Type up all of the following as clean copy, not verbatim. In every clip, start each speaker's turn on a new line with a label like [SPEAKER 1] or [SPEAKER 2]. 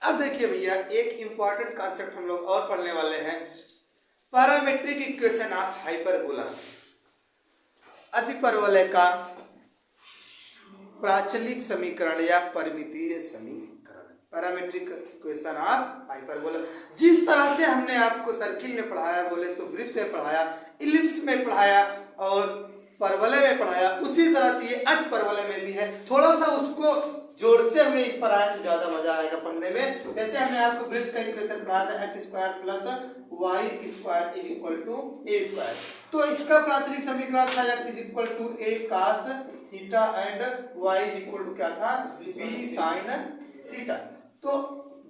[SPEAKER 1] अब देखिए भैया, एक इम्पॉर्टेंट कॉन्सेप्ट हम लोग और पढ़ने वाले हैं, पैरामेट्रिक इक्वेशन ऑफ हाइपरबोला, अतिपरवलय का प्राचलिक समीकरण या परिमितीय समीकरण, पैरामेट्रिक इक्वेशन ऑफ हाइपरबोला। जिस तरह से हमने आपको सर्किल में पढ़ाया, बोले तो वृत्त में पढ़ाया, इलिप्स में पढ़ाया और परवलय में पढ़ाया, उसी तरह से ये अतिपरवलय में भी है। थोड़ा सा उसको जोड़ते हुए इस पर आए तो ज्यादा मजा आएगा पढ़ने में। जैसे हमने आपको वृत्त का इक्वेशन पढ़ाया था, x square plus y square is equal to a square. तो इसका प्राचलिक समीकरण था x is equal to a cos theta and y is equal to क्या था, बी साइन थीटा। तो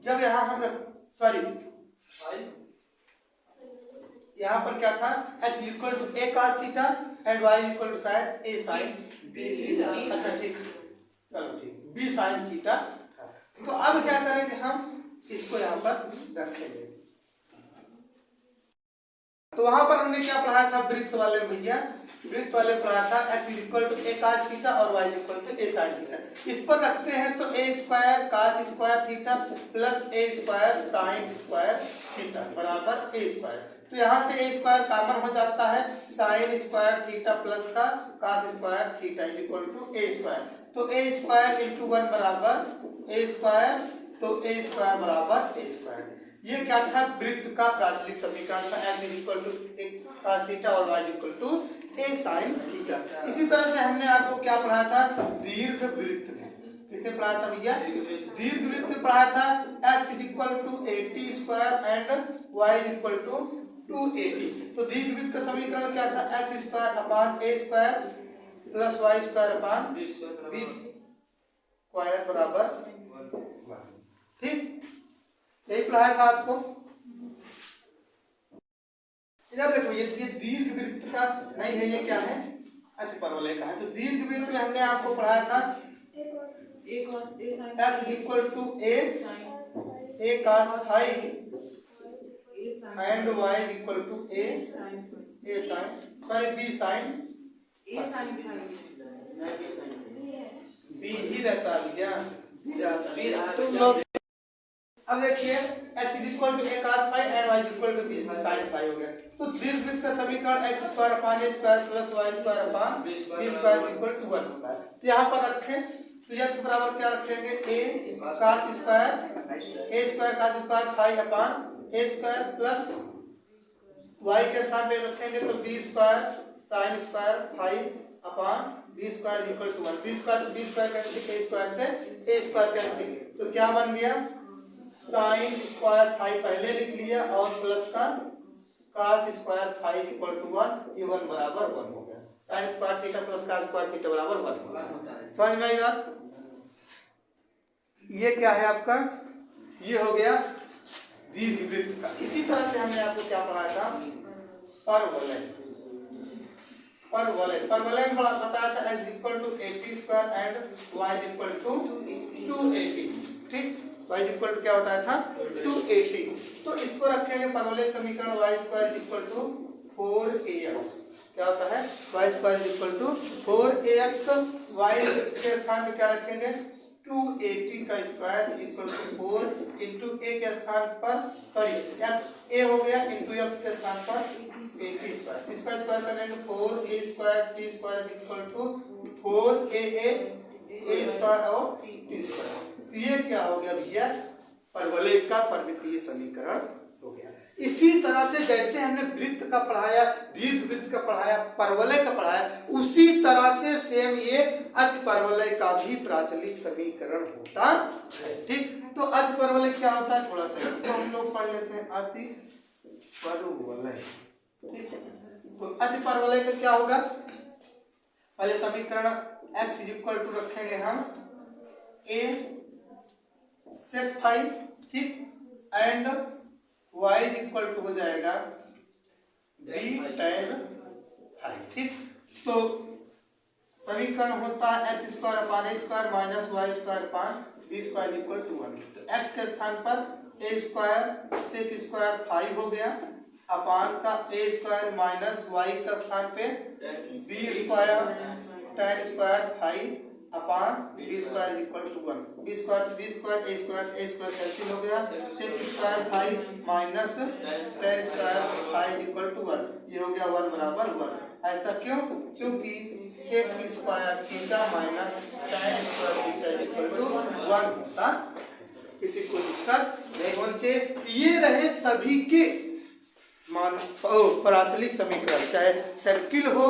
[SPEAKER 1] जब यहाँ हम यहाँ पर क्या था, x equal to a cos theta and y equal to शायद ए साइन बी। अच्छा ठीक, चलो ठीक, बी साइन थीटा। तो अब क्या करेंगे, हम इसको यहाँ पर रखेंगे। तो वहां पर हमने क्या पढ़ाया था वृत्त वाले भैया, वृत्त वाले पढ़ाया था x equal to a cos theta और y equal to a sine theta. इस पर रखते हैं तो a square cos square theta plus a square sine square theta बराबर ए स्क्वायर। तो यहाँ से ए स्क्वायर कॉमन हो जाता है, साइन स्क्वायर थीटा प्लस का cos square theta is equal to a square. तो ए स्क्वायर इंटू 1 बराबर ए स्क्वायर, तो ए स्क्वायर बराबर ए स्क्वायर। ये क्या था, वृत्त का प्राचलिक समीकरण था, x equal to a cos theta और y equal to a sine theta. इसी तरह से हमने आपको क्या पढ़ाया था, दीर्घ वृत्त में। किसे पढ़ाया था भैया, दीर्घ वृत्त में पढ़ाया था, x equal to 80 square and y equal to 280। तो दीर्घ वृत्त का समीकरण क्या था, x square upon a square plus y square upon B square बराबर 1। ठीक, यही पढ़ाया था आपको। इधर देखो, ये दीर्घ वृत्त का नहीं है, ये क्या है, अतिपरवलय का है। तो दीर्घ वृत्त में हमने आपको पढ़ाया था x equal to a cos phi and y equal to a sine, sorry b sine, b ही रहता है भैया तुम लोग। अब देखिए x equal to a cos phi and y equal to b sine phi हो गया। तो दीर्घ वृत्त का समीकरण x square upon a square plus y square upon B square equal to 1 होता है। तो यहाँ पर रखें तो x बराबर क्या रखेंगे, a cos square cos square phi upon a square plus y के स्थान पे रखेंगे तो b square sine square phi upon B square equal to 1। B square cancel, a square से ए स्क्वायर कैंसिल, तो क्या बन गया, साइन स्क्वायर फाई पहले लिख लिया और प्लस का cos square phi equal to 1, ये 1 बराबर 1 हो गया। Sine square theta plus cos square theta बराबर 1 होता है। समझ में आई बात। ये क्या है आपका, ये हो गया दीर्घ वृत्त का। इसी तरह से हमने आपको क्या पढ़ाया था, परवलय में बताया था x equal to 80 square and y equal to 280। ठीक, y इक्वल टू क्या बताया था, 280। तो इसको रखेंगे परवलय समीकरण y square equal to 4ax। क्या होता है, y square equal to 4ax। तो y के स्थान पे क्या रखेंगे, 280 का स्क्वायर इक्वल टू 4 इंटू ए के स्थान पर, सॉरी x a हो गया इंटू x के स्थान पर 80 स्क्वायर। इसका स्क्वायर करेंगे 4a square t square equal to 4a square और t स्क्वायर। तो ये क्या हो गया भैया, परवलय का परिमितीय समीकरण हो गया। इसी तरह से जैसे हमने वृत्त का पढ़ाया, दीर्घ वृत्त का पढ़ाया, परवलय का पढ़ाया, उसी तरह से सेम ये अतिपरवलय का भी प्राचलिक समीकरण होता है। ठीक, तो अतिपरवलय क्या होता है, थोड़ा सा तो हम लोग पढ़ लेते हैं, अतिपरवलय। ठीक, तो अतिपरवलय का क्या होगा, पहले समीकरण x इक्वल टू रखेंगे हम a सेक फाई, ठीक, एंड y इक्वल टू हो जाएगा b tan फाई। ठीक, तो समीकरण होता है x square upon a square minus y square upon b square equal to 1। तो x के स्थान पर a square sec square phi हो गया अपॉन का a स्क्वायर माइनस y का स्थान पे b square tan square phi upon B square equal to 1। B square B square A square cancel हो गया, sec square 5 minus tan square 5 equal to 1, ये हो गया 1 बराबर 1। ऐसा क्यों? क्योंकि sec square theta minus tan square theta equal to 1 होता। किसी को दिक्कत नहीं होनी चाहिए। ये रहे सभी के मान प्राचलिक समीकरण, चाहे सर्किल हो,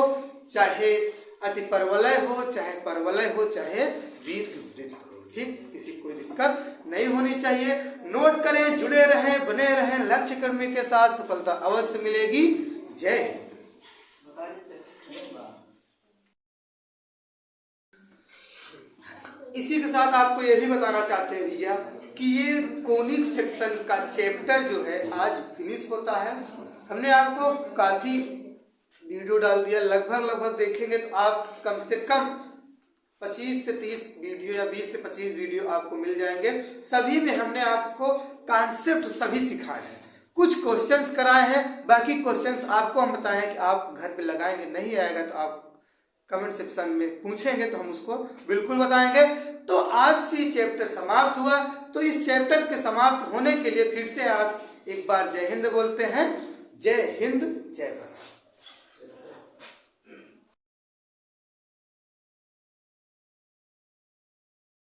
[SPEAKER 1] चाहे अतिपरवलय हो, चाहे परवलय हो, चाहे दीर्घवृत्त हो। ठीक, किसी कोई दिक्कत नहीं होनी चाहिए। नोट करें, जुड़े रहें, बने रहें, लक्ष्य कर्मी के साथ सफलता अवश्य मिलेगी। जय हिंद। इसी के साथ आपको ये भी बताना चाहते हैं भैया कि ये कोनिक सेक्शन का चैप्टर जो है आज फिनिश होता है। हमने आपको काफी वीडियो डाल दिया, लगभग देखेंगे तो आप कम से कम 25 से 30 वीडियो या 20 से 25 वीडियो आपको मिल जाएंगे। सभी में हमने आपको कॉन्सेप्ट सभी सिखाए हैं, कुछ क्वेश्चंस कराए हैं, बाकी क्वेश्चंस आपको हम बताए हैं कि आप घर पे लगाएंगे, नहीं आएगा तो आप कमेंट सेक्शन में पूछेंगे तो हम उसको बिल्कुल बताएंगे। तो आज से चैप्टर समाप्त हुआ, तो इस चैप्टर के समाप्त होने के लिए फिर से आप एक बार जय हिंद बोलते हैं। जय हिंद।